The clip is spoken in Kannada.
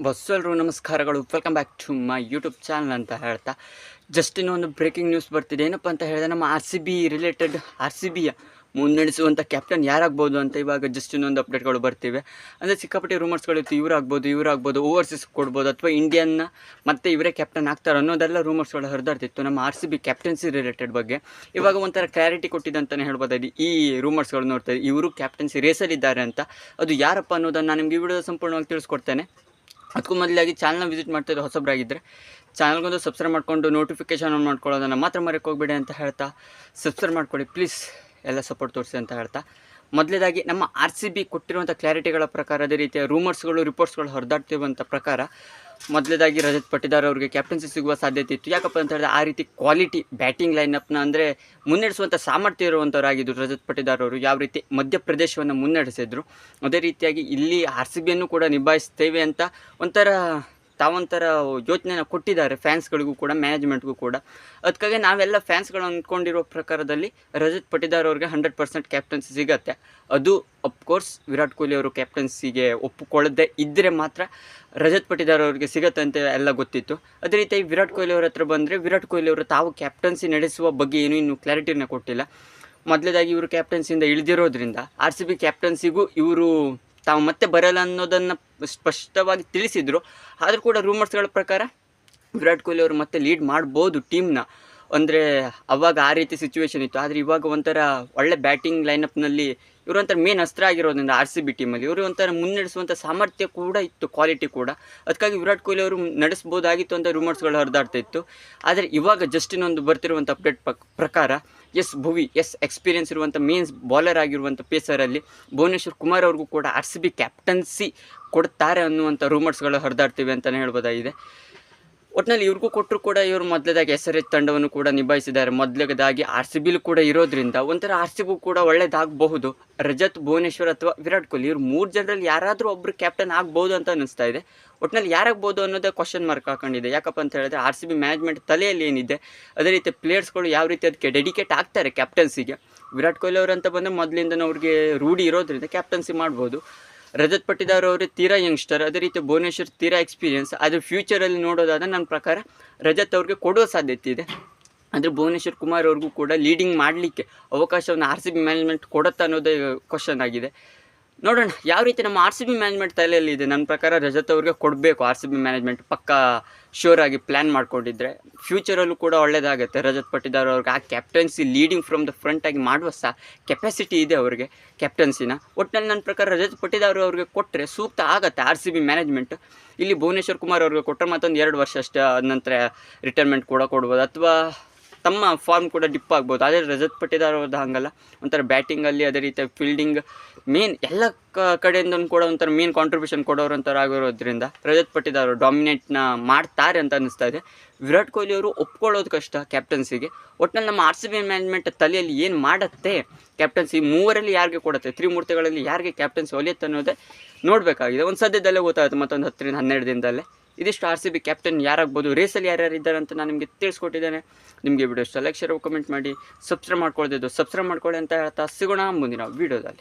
ಬಸ್ಸಲ್ಲರೂ ನಮಸ್ಕಾರಗಳು. Welcome back to my YouTube channel ಅಂತ ಹೇಳ್ತಾ ಜಸ್ಟ್ ಇನ್ನೊಂದು ಬ್ರೇಕಿಂಗ್ ನ್ಯೂಸ್ ಬರ್ತಿದೆ. ಏನಪ್ಪ ಅಂತ ಹೇಳಿದ್ರೆ ನಮ್ಮ ಆರ್ ಸಿ ಬಿಯ ಮುನ್ನಡೆಸುವಂಥ ಕ್ಯಾಪ್ಟನ್ ಯಾರಾಗ್ಬೋದು ಅಂತ ಇವಾಗ ಜಸ್ಟ್ ಇನ್ನೊಂದು ಅಪ್ಡೇಟ್ಗಳು ಬರ್ತಿವೆ. ಅಂದರೆ ಸಿಕ್ಕಾಪಟ್ಟೆ ರೂಮರ್ಸ್ಗಳಿತ್ತು, ಇವರಾಗ್ಬೋದು, ಓವರ್ಸೀಸ್ ಕೊಡ್ಬೋದು ಅಥವಾ ಇಂಡಿಯನ್ನ ಮತ್ತೆ ಇವರೇ ಕ್ಯಾಪ್ಟನ್ ಆಗ್ತಾರೆ ಅನ್ನೋದೆಲ್ಲ ರೂಮರ್ಸ್ಗಳು ಹರಿದಾಡ್ತಿತ್ತು ನಮ್ಮ R C B captaincy related ಬಗ್ಗೆ. ಇವಾಗ ಒಂಥರ ಕ್ಲಾರಿಟಿ ಕೊಟ್ಟಿದೆ ಅಂತಲೇ ಹೇಳ್ಬೋದು. ಈ ರೂಮರ್ಸ್ಗಳು ನೋಡ್ತಾ ಇವರು ಕ್ಯಾಪ್ಟನ್ಸಿ ರೇಸಲ್ಲಿದ್ದಾರೆ ಅಂತ. ಅದು ಯಾರಪ್ಪ ಅನ್ನೋದನ್ನು ನಾನು ನಿಮಗೆ ಈ ವಿಡಿಯೋದ ಸಂಪೂರ್ಣವಾಗಿ ತಿಳಿಸ್ಕೊಡ್ತೇನೆ. ಅದಕ್ಕೂ ಮೊದಲಾಗಿ ಚಾನಲ್ನ ವಿಸಿಟ್ ಮಾಡ್ತಾಯಿದ್ದು ಹೊಸಬ್ರಾಗಿದ್ದರೆ ಚಾನಲ್ಗೊಂದು ಸಬ್ಸ್ಕ್ರೈಬ್ ಮಾಡಿಕೊಂಡು ನೋಟಿಫಿಕೇಷನ್ ಆನ್ ಮಾಡ್ಕೊಳ್ಳೋದನ್ನು ಮಾತ್ರ ಮರೆಯೋಕೆ ಹೋಗ್ಬೇಡಿ ಅಂತ ಹೇಳ್ತಾ ಸಬ್ಸ್ಕ್ರೈಬ್ ಮಾಡ್ಕೊಳ್ಳಿ ಪ್ಲೀಸ್, ಎಲ್ಲ ಸಪೋರ್ಟ್ ತೋರಿಸಿ ಅಂತ ಹೇಳ್ತಾ ಮೊದಲೇದಾಗಿ ನಮ್ಮ ಆರ್ ಸಿ ಬಿ ಕೊಟ್ಟಿರುವಂಥ ಕ್ಲಾರಿಟಿಗಳ ಪ್ರಕಾರ, ಅದೇ ರೀತಿಯ ರೂಮರ್ಸ್ಗಳು ರಿಪೋರ್ಟ್ಸ್ಗಳು ಹೊರದಾಡ್ತಿರುವಂಥ ಪ್ರಕಾರ ಮೊದಲೇದಾಗಿ ರಜತ್ ಪಟಿದಾರ್ ಅವರಿಗೆ ಕ್ಯಾಪ್ಟನ್ಸಿ ಸಿಗುವ ಸಾಧ್ಯತೆ ಇತ್ತು. ಯಾಕಪ್ಪ ಅಂತ ಹೇಳಿದ್ರೆ ಆ ರೀತಿ ಕ್ವಾಲಿಟಿ ಬ್ಯಾಟಿಂಗ್ ಲೈನಪ್ನ ಅಂದರೆ ಮುನ್ನಡೆಸುವಂಥ ಸಾಮರ್ಥ್ಯ ಇರುವಂಥವರಾಗಿದ್ದರು ರಜತ್ ಪಟಿದಾರ್ ಅವರು. ಯಾವ ರೀತಿ ಮಧ್ಯಪ್ರದೇಶವನ್ನು ಮುನ್ನಡೆಸಿದ್ರು ಅದೇ ರೀತಿಯಾಗಿ ಇಲ್ಲಿ ಆರ್ ಸಿ ಬಿಯನ್ನು ಕೂಡ ನಿಭಾಯಿಸ್ತೇವೆ ಅಂತ ತಾವೊಂಥರ ಯೋಚನೆನ ಕೊಟ್ಟಿದ್ದಾರೆ ಫ್ಯಾನ್ಸ್ಗಳಿಗೂ ಕೂಡ, ಮ್ಯಾನೇಜ್ಮೆಂಟ್ಗೂ ಕೂಡ. ಅದಕ್ಕಾಗಿ ನಾವೆಲ್ಲ ಫ್ಯಾನ್ಸ್ಗಳು ಅಂದ್ಕೊಂಡಿರೋ ಪ್ರಕಾರದಲ್ಲಿ ರಜತ್ ಪಟಿದಾರ್ ಅವ್ರಿಗೆ 100% ಕ್ಯಾಪ್ಟನ್ಸಿ ಸಿಗತ್ತೆ. ಅದು ಅಫ್ಕೋರ್ಸ್ ವಿರಾಟ್ ಕೊಹ್ಲಿ ಅವರು ಕ್ಯಾಪ್ಟನ್ಸಿಗೆ ಒಪ್ಪಿಕೊಳ್ಳದೆ ಇದ್ದರೆ ಮಾತ್ರ ರಜತ್ ಪಟಿದಾರ್ ಅವ್ರಿಗೆ ಸಿಗತ್ತೆ ಅಂತ ಎಲ್ಲ ಗೊತ್ತಿತ್ತು. ಅದೇ ರೀತಿಯಾಗಿ ವಿರಾಟ್ ಕೊಹ್ಲಿ ಅವ್ರ ಹತ್ರ ಬಂದರೆ ವಿರಾಟ್ ಕೊಹ್ಲಿ ಅವರು ತಾವು ಕ್ಯಾಪ್ಟನ್ಸಿ ನಡೆಸುವ ಬಗ್ಗೆ ಇನ್ನೂ ಕ್ಲಾರಿಟಿನ ಕೊಟ್ಟಿಲ್ಲ. ಮೊದಲೇದಾಗಿ ಇವರು ಕ್ಯಾಪ್ಟನ್ಸಿಯಿಂದ ಇಳಿದಿರೋದ್ರಿಂದ ಆರ್ ಸಿ ಬಿ ಕ್ಯಾಪ್ಟನ್ಸಿಗೂ ಇವರು ತಾವು ಮತ್ತೆ ಬರಲ್ಲ ಅನ್ನೋದನ್ನು ಸ್ಪಷ್ಟವಾಗಿ ತಿಳಿಸಿದರು. ಆದರೂ ಕೂಡ ರೂಮರ್ಸ್ಗಳ ಪ್ರಕಾರ ವಿರಾಟ್ ಕೊಹ್ಲಿ ಅವರು ಮತ್ತೆ ಲೀಡ್ ಮಾಡ್ಬೋದು ಟೀಮ್ನ. ಅಂದರೆ ಅವಾಗ ಆ ರೀತಿ ಸಿಚುವೇಶನ್ ಇತ್ತು. ಆದರೆ ಇವಾಗ ಒಂಥರ ಒಳ್ಳೆ ಬ್ಯಾಟಿಂಗ್ ಲೈನಪ್ನಲ್ಲಿ ಇವರು ಒಂಥರ ಮೇನ್ ಅಸ್ತ್ರ ಆಗಿರೋದ್ರಿಂದ ಆರ್ ಸಿ ಬಿ ಟೀಮಲ್ಲಿ ಇವರು ಒಂಥರ ಮುನ್ನಡೆಸುವಂಥ ಸಾಮರ್ಥ್ಯ ಕೂಡ ಇತ್ತು, ಕ್ವಾಲಿಟಿ ಕೂಡ. ಅದಕ್ಕಾಗಿ ವಿರಾಟ್ ಕೊಹ್ಲಿ ಅವರು ನಡೆಸ್ಬೋದಾಗಿತ್ತು ಅಂತ ರೂಮರ್ಸ್ಗಳು ಹರಿದಾಡ್ತಾ ಇತ್ತು. ಆದರೆ ಇವಾಗ ಜಸ್ಟ್ ಇನ್ನೊಂದು ಬರ್ತಿರುವಂಥ ಅಪ್ಡೇಟ್ ಪ್ರಕಾರ ಭುವಿ ಎಕ್ಸ್ಪೀರಿಯನ್ಸ್ ಇರುವಂಥ ಮೇನ್ಸ್ ಬೌಲರ್ ಆಗಿರುವಂಥ ಪೇಸರಲ್ಲಿ ಭುವನೇಶ್ವರ್ ಕುಮಾರ್ ಅವ್ರಿಗೂ ಕೂಡ ಆರ್ ಸಿ ಬಿ ಕ್ಯಾಪ್ಟನ್ಸಿ ಕೊಡ್ತಾರೆ ಅನ್ನುವಂಥ ರೂಮರ್ಸ್ಗಳು ಹರಿದಾಡ್ತಿವೆ ಅಂತಲೇ ಹೇಳ್ಬೋದಾಗಿದೆ. ಒಟ್ಟಿನಲ್ಲಿ ಇವ್ರಿಗೂ ಕೊಟ್ಟರು ಕೂಡ ಇವರು ಮೊದಲೇದಾಗಿ SRH ತಂಡವನ್ನು ಕೂಡ ನಿಭಾಯಿಸಿದ್ದಾರೆ. ಮೊದಲನೇದಾಗಿ ಆರ್ ಸಿ ಬಿಲು ಕೂಡ ಇರೋದ್ರಿಂದ ಒಂಥರ ಆರ್ ಸಿ ಬಿಗೂ ಕೂಡ ಒಳ್ಳೇದಾಗಬಹುದು. ರಜತ್, ಭುವನೇಶ್ವರ್ ಅಥವಾ ವಿರಾಟ್ ಕೊಹ್ಲಿ ಇವ್ರು 3 ಜನರಲ್ಲಿ ಯಾರಾದರೂ ಒಬ್ಬರು ಕ್ಯಾಪ್ಟನ್ ಆಗ್ಬೋದು ಅಂತ ಅನ್ನಿಸ್ತಾ ಇದೆ. ಒಟ್ಟಿನಲ್ಲಿ ಯಾರಾಗ್ಬೋದು ಅನ್ನೋದೇ ಕ್ವಶನ್ ಮಾರ್ಕ್ ಹಾಕೊಂಡಿದೆ. ಯಾಕಪ್ಪ ಅಂತ ಹೇಳಿದ್ರೆ ಆರ್ ಸಿ ಬಿ ಮ್ಯಾನೇಜ್ಮೆಂಟ್ ತಲೆಯಲ್ಲಿ ಏನಿದೆ, ಅದೇ ರೀತಿ ಪ್ಲೇಯರ್ಸ್ಗಳು ಯಾವ ರೀತಿ ಅದಕ್ಕೆ ಡೆಡಿಕೇಟ್ ಆಗ್ತಾರೆ ಕ್ಯಾಪ್ಟನ್ಸಿಗೆ. ವಿರಾಟ್ ಕೊಹ್ಲಿ ಅವರಂತ ಬಂದರೆ ಮೊದಲಿಂದನೂ ಅವ್ರಿಗೆ ರೂಢಿ ಇರೋದ್ರಿಂದ ಕ್ಯಾಪ್ಟನ್ಸಿ ಮಾಡ್ಬೋದು. ರಜತ್ ಪಟಿದಾರ್ ಅವರು ತೀರಾ ಯಂಗ್ಸ್ಟರ್, ಅದೇ ರೀತಿ ಭುವನೇಶ್ವರ್ ತೀರಾ ಎಕ್ಸ್ಪೀರಿಯನ್ಸ್. ಆದರೆ ಫ್ಯೂಚರಲ್ಲಿ ನೋಡೋದಾದರೆ ನನ್ನ ಪ್ರಕಾರ ರಜತ್ ಅವ್ರಿಗೆ ಕೊಡೋ ಸಾಧ್ಯತೆ ಇದೆ. ಅಂದರೆ ಭುವನೇಶ್ವರ್ ಕುಮಾರ್ ಅವ್ರಿಗೂ ಕೂಡ ಲೀಡಿಂಗ್ ಮಾಡಲಿಕ್ಕೆ ಅವಕಾಶವನ್ನು ಆರ್ ಸಿ ಬಿ ಮ್ಯಾನೇಜ್ಮೆಂಟ್ ಕೊಡುತ್ತಾ ಅನ್ನೋದೇ ಕ್ವಶನ್ ಆಗಿದೆ. ನೋಡೋಣ ಯಾವ ರೀತಿ ನಮ್ಮ ಆರ್ ಸಿ ಬಿ ಮ್ಯಾನೇಜ್ಮೆಂಟ್ ತಲೆಯಲ್ಲಿ ಇದೆ. ನನ್ನ ಪ್ರಕಾರ ರಜತ್ ಅವ್ರಿಗೆ ಕೊಡಬೇಕು. ಆರ್ ಸಿ ಬಿ ಮ್ಯಾನೇಜ್ಮೆಂಟ್ ಪಕ್ಕಾ ಶ್ಯೂರ್ ಆಗಿ ಪ್ಲ್ಯಾನ್ ಮಾಡ್ಕೊಂಡಿದ್ರೆ ಫ್ಯೂಚರಲ್ಲೂ ಕೂಡ ಒಳ್ಳೆಯದಾಗುತ್ತೆ. ರಜತ್ ಪಟಿದಾರ್ ಅವ್ರಿಗೆ ಆ captaincy leading from the front ಆಗಿ ಮಾಡುವ ಕೆಪಾಸಿಟಿ ಇದೆ ಅವ್ರಿಗೆ ಕ್ಯಾಪ್ಟನ್ಸಿನ. ಒಟ್ಟಿನಲ್ಲಿ ನನ್ನ ಪ್ರಕಾರ ರಜತ್ ಪಟಿದಾರ್ ಅವ್ರಿಗೆ ಕೊಟ್ಟರೆ ಸೂಕ್ತ ಆಗುತ್ತೆ ಆರ್ ಸಿ ಬಿ ಮ್ಯಾನೇಜ್ಮೆಂಟ್. ಇಲ್ಲಿ ಭುವನೇಶ್ವರ್ ಕುಮಾರ್ ಅವ್ರಿಗೆ ಕೊಟ್ಟರೆ ಮತ್ತೊಂದು 2 ವರ್ಷ ಅಷ್ಟೇ, ಆದ ನಂತರ ರಿಟೈರ್ಮೆಂಟ್ ಕೂಡ ಕೊಡ್ಬೋದು ಅಥವಾ ತಮ್ಮ ಫಾರ್ಮ್ ಕೂಡ ಡಿಪ್ ಆಗ್ಬೋದು. ಆದರೆ ರಜತ್ ಪಟಿದಾರ್ ಅವ್ರದ್ದು ಹಾಗಲ್ಲ. ಒಂಥರ ಬ್ಯಾಟಿಂಗಲ್ಲಿ ಅದೇ ರೀತಿ ಫೀಲ್ಡಿಂಗ್ ಮೇನ್ ಎಲ್ಲ ಕಡೆಯಿಂದ ಕೂಡ ಒಂಥರ ಮೇನ್ ಕಾಂಟ್ರಿಬ್ಯೂಷನ್ ಕೊಡೋರು ಅಂಥವ್ರು ಆಗಿರೋದ್ರಿಂದ ರಜತ್ ಪಟಿದಾರ್ ಅವರು ಡಾಮಿನೇಟ್ನ ಮಾಡ್ತಾರೆ ಅಂತ ಅನ್ನಿಸ್ತಾ ಇದೆ. ವಿರಾಟ್ ಕೊಹ್ಲಿ ಅವರು ಒಪ್ಕೊಳ್ಳೋದು ಕಷ್ಟ ಕ್ಯಾಪ್ಟನ್ಸಿಗೆ. ಒಟ್ಟಿನಲ್ಲಿ ನಮ್ಮ ಆರ್ ಸಿ ಬಿ ಮ್ಯಾನೇಜ್ಮೆಂಟ್ ತಲೆಯಲ್ಲಿ ಏನು ಮಾಡುತ್ತೆ ಕ್ಯಾಪ್ಟನ್ಸಿ, 3ರಲ್ಲಿ ಯಾರಿಗೆ ಕೊಡುತ್ತೆ, ತ್ರಿಮೂರ್ತಿಗಳಲ್ಲಿ ಯಾರಿಗೆ ಕ್ಯಾಪ್ಟನ್ಸಿ ಒಲಿಯುತ್ತೆ ಅನ್ನೋದೇ ನೋಡಬೇಕಾಗಿದೆ. ಒಂದು ಸದ್ಯದಲ್ಲೇ ಗೊತ್ತಾಗುತ್ತೆ, ಮತ್ತೊಂದು 10ರಿಂದ 12 ದಿನದಲ್ಲೇ. ಇದಿಷ್ಟು ಆರ್ ಸಿ ಬಿ ಕ್ಯಾಪ್ಟನ್ ಯಾರಾಗ್ಬೋದು, ರೇಸಲ್ಲಿ ಯಾರ್ಯಾರು ಇದ್ದಾರೆ ಅಂತ ನಾನು ನಿಮಗೆ ತಿಳಿಸ್ಕೊಟ್ಟಿದ್ದೇನೆ. ನಿಮಗೆ ವಿಡಿಯೋ ಇಷ್ಟ ಲೈಕ್, ಶೇರ್, ಕಮೆಂಟ್ ಮಾಡಿ, ಸಬ್ಸ್ಕ್ರೈಬ್ ಮಾಡ್ಕೊಳ್ಳೋದು ಸಬ್ಸ್ಕ್ರೈಬ್ ಮಾಡ್ಕೊಳ್ಳಿ ಅಂತ ಹೇಳ್ತಾ ಸಿಗೋಣ ಮುಂದಿನ ವೀಡಿಯೋದಲ್ಲಿ.